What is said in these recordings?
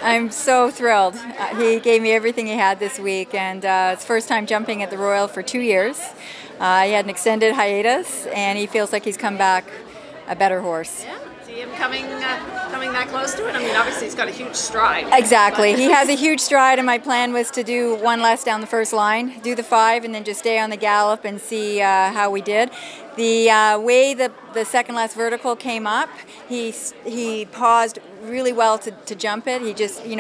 I'm so thrilled. He gave me everything he had this week, and it's first time jumping at the Royal for 2 years. He had an extended hiatus, and he feels like he's come back a better horse. Yeah, see him coming that close to it? I mean, obviously he's got a huge stride. Exactly. He has a huge stride, and my plan was to do one less down the first line, do the 5, and then just stay on the gallop and see how we did. The way the second last vertical came up, he paused really well to jump it. He just, he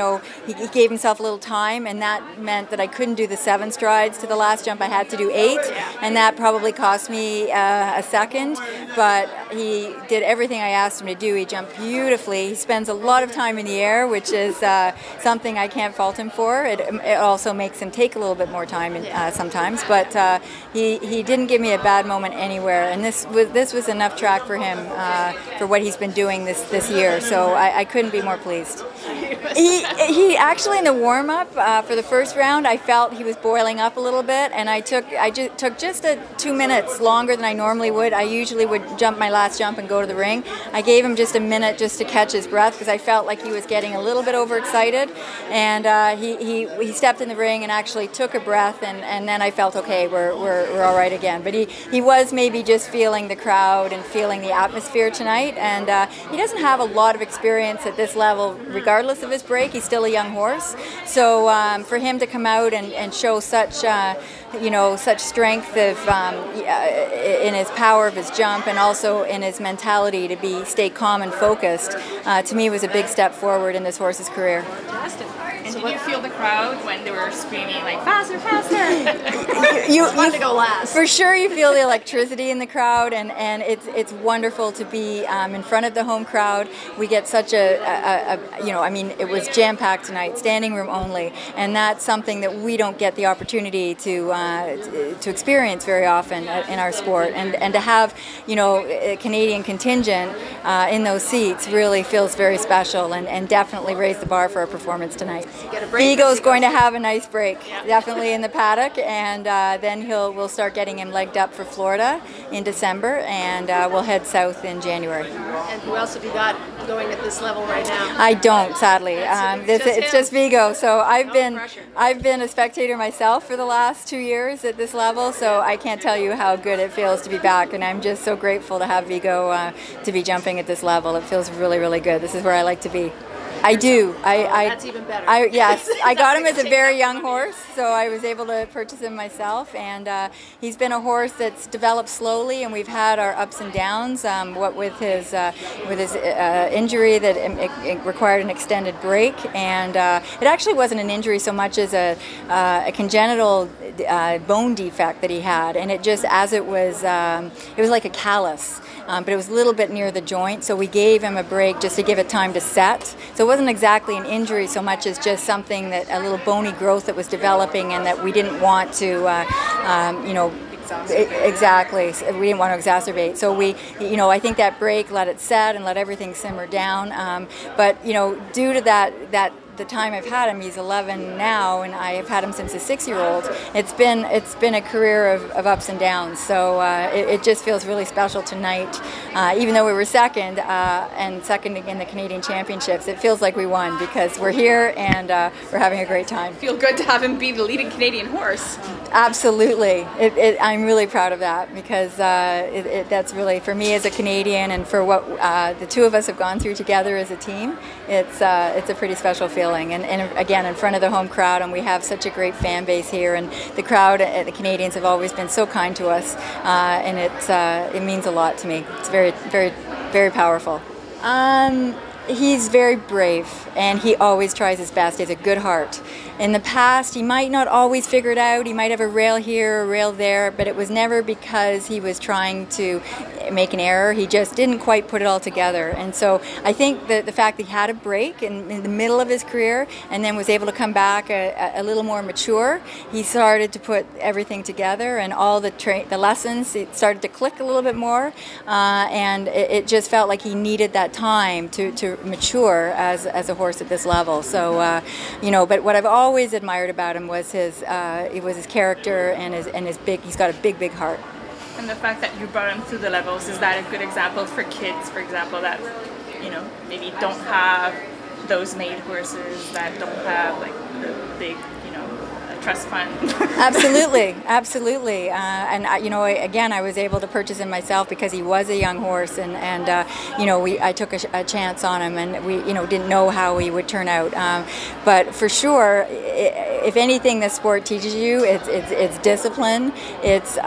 gave himself a little time, and that meant that I couldn't do the 7 strides to the last jump. I had to do 8, and that probably cost me a second, but he did everything I asked him to do. He jumped beautifully. He spends a lot of time in the air, which is something I can't fault him for. It also makes him take a little bit more time sometimes, but he didn't give me a bad moment anywhere, and this was enough track for him for what he's been doing this year, so I couldn't be more pleased. He actually, in the warm-up for the first round, I felt he was boiling up a little bit, and I took just 2 minutes longer than I normally would. I usually would jump my last jump and go to the ring. I gave him just a minute just to catch his breath because I felt like he was getting a little bit overexcited, and he stepped in the ring and actually took a breath, and then I felt okay, we're all right again. But he was maybe just feeling the crowd and feeling the atmosphere tonight, and he doesn't have a lot of experience at this level regardless of his break. He's still a young horse, so for him to come out and show such such strength in his power of his jump, and also in his mentality to stay calm and focused, to me was a big step forward in this horse's career. Fantastic. And did you feel the crowd when they were screaming like faster, faster? You want to go last. For sure, you feel the electricity in the crowd, and it's wonderful to be in front of the home crowd. We get such I mean, it was jam-packed tonight, standing room only, and that's something that we don't get the opportunity to experience very often in our sport, and to have a Canadian contingent in those seats really feels very special, and definitely raised the bar for our performance tonight. Vigo's going to have a nice break, definitely in the paddock, and then we'll start getting him legged up for Florida in December, and we'll head south in January. And who else have you got going at this level right now? I don't, sadly. It's just Vigo. So I've been a spectator myself for the last 2 years at this level, so I can't tell you how good it feels to be back, and I'm just so grateful to have Vigo to be jumping at this level. It feels really, really good. This is where I like to be. I do. That's even better. Yes, I got him as a very young horse, so I was able to purchase him myself, and he's been a horse that's developed slowly, and we've had our ups and downs. What with his injury that it required an extended break, and it actually wasn't an injury so much as a congenital bone defect that he had, and it just it was like a callus. But it was a little bit near the joint, so we gave him a break just to give it time to set. So it wasn't exactly an injury so much as just something a little bony growth that was developing, and that we didn't want to, exactly. We didn't want to exacerbate. So I think that break let it set and let everything simmer down. But due to the time I've had him, he's 11 now, and I have had him since a 6-year-old. It's been a career of ups and downs. So it just feels really special tonight. Even though we were second in the Canadian Championships, it feels like we won because we're here and we're having a great time. Feel good to have him be the leading Canadian horse. Absolutely. I'm really proud of that because that's really, for me as a Canadian, and for what the two of us have gone through together as a team, it's a pretty special feeling. And again, in front of the home crowd, and we have such a great fan base here, and the crowd, the Canadians have always been so kind to us, and it means a lot to me. It's very, very, very powerful. He's very brave, and he always tries his best. He has a good heart. In the past, he might not always figure it out. He might have a rail here, a rail there, but it was never because he was trying to make an error. He just didn't quite put it all together. And so I think that the fact that he had a break in the middle of his career and then was able to come back a little more mature, he started to put everything together, and all the lessons, it started to click a little bit more, and it just felt like he needed that time to mature as a horse at this level. So, but what I've always admired about him was his character and his big. He's got a big heart. And the fact that you brought him through the levels, is that a good example for kids, for example, that maybe don't have those maid horses that don't have like the big, trust fund. Absolutely, absolutely. And again, I was able to purchase him myself because he was a young horse, and I took a chance on him, and we didn't know how he would turn out. But for sure, if anything, the sport teaches you, it's discipline. It's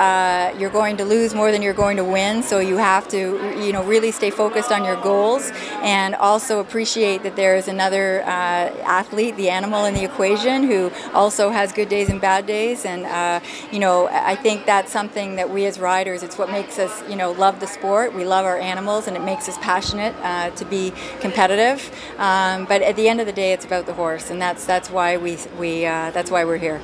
you're going to lose more than you're going to win, so you have to really stay focused on your goals, and also appreciate that there is another athlete, the animal in the equation, who also has good days and bad days. And I think that's something that we as riders, it's what makes us love the sport. We love our animals, and it makes us passionate to be competitive. But at the end of the day, it's about the horse, and that's why we're here.